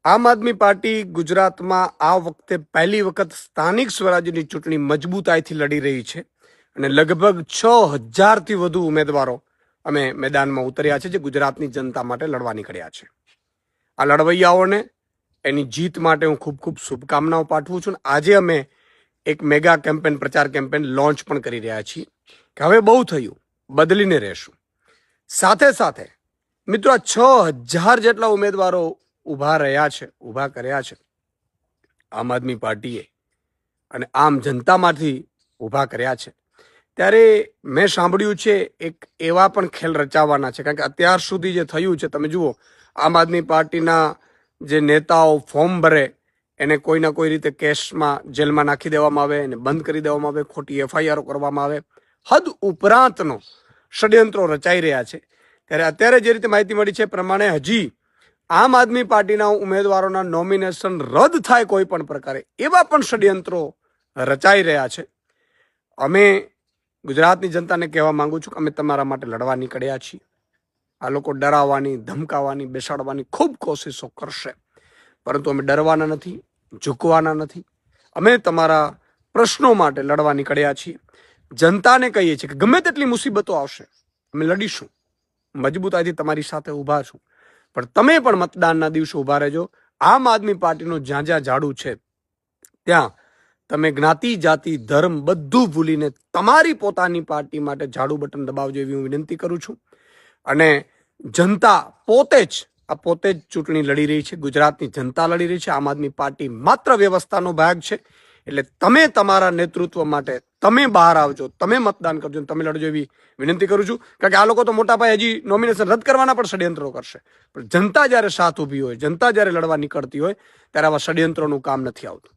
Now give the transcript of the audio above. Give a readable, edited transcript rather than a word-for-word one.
આમ આદમી પાર્ટી ગુજરાતમાં આ વખતે પહેલી વખત સ્થાનિક સ્વરાજ્યની ચૂંટણી મજબૂતાઈથી લડી રહી છે અને લગભગ 6000થી વધુ ઉમેદવારો અમે મેદાનમાં ઉતર્યા છે જે ગુજરાતની જનતા માટે લડવા નીકળ્યા છે. આ લડવૈયાઓને એની જીત માટે હું ખૂબ ખૂબ શુભકામનાઓ પાઠવું છું. આજે અમે એક મેગા કેમ્પેન પ્રચાર કેમ્પેન લોન્ચ પણ કરી રહ્યા છીએ કે હવે બહુ થયું, બદલીને રહેશું. સાથે સાથે મિત્રો આ 6000 જેટલા ઉમેદવારો ઊભા કર્યા છે આમ આદમી પાર્ટીએ અને આમ જનતામાંથી ઊભા કર્યા છે. ત્યારે મેં સાંભળ્યું છે એક એવા પણ ખેલ રચાવાના છે, કારણ કે અત્યાર સુધી જે થયું છે તમે જુઓ, આમ આદમી પાર્ટીના જે નેતાઓ ફોર્મ ભરે એને કોઈના કોઈ રીતે કેસમાં જેલમાં નાખી દેવામાં આવે, એને બંધ કરી દેવામાં આવે, ખોટી એફઆઈઆર કરવામાં આવે, હદ ઉપરાંતનો ષડયંત્રો રચાઈ રહ્યા છે. ત્યારે અત્યારે જે રીતે માહિતી મળી છે પ્રમાણે હજી આમ આદમી પાર્ટીના ઉમેદવારોના નોમિનેશન રદ થાય કોઈ પણ પ્રકારે એવા પણ ષડયંત્રો રચાઈ રહ્યા છે. અમે ગુજરાતની જનતાને કહેવા માંગુ છું કે અમે તમારા માટે લડવા નીકળ્યા છીએ. આ લોકો ડરાવવાની, ધમકાવવાની, બેસાડવાની ખૂબ કોશિશો કરશે, પરંતુ અમે ડરવાના નથી, ઝૂકવાના નથી. અમે તમારા પ્રશ્નો માટે લડવા નીકળ્યા છીએ. જનતાને કહીએ છીએ કે ગમે તેટલી મુસીબતો આવશે અમે લડીશું, મજબૂતાઈથી તમારી સાથે ઊભા છું, પણ તમે પણ મતદાનના દિવસે ઊભા રહેજો. આમ આદમી પાર્ટીનું જ્યાં જ્યાં ઝાડુ છે ત્યાં તમે જ્ઞાતિ, જાતિ, ધર્મ બધું ભૂલીને તમારી પોતાની પાર્ટી માટે ઝાડુ બટન દબાવજો એવી હું વિનંતી કરું છું. અને જનતા પોતે જ ચૂંટણી લડી રહી છે, ગુજરાતની જનતા લડી રહી છે. આમ આદમી પાર્ટી માત્ર વ્યવસ્થાનો ભાગ છે. એટલે તમે તમારા નેતૃત્વ માટે તમે બહાર આવજો, તમે મતદાન કરજો, તમે લડજો એવી વિનંતી કરું છું. કારણ કે આ લોકો તો મોટા પાયે હજી નોમિનેશન રદ કરવાના પણ ષડયંત્રો કરશે, પણ જનતા જ્યારે સાથ ઊભી હોય, જનતા જ્યારે લડવા નીકળતી હોય ત્યારે આવા ષડયંત્રોનું કામ નથી આવતું.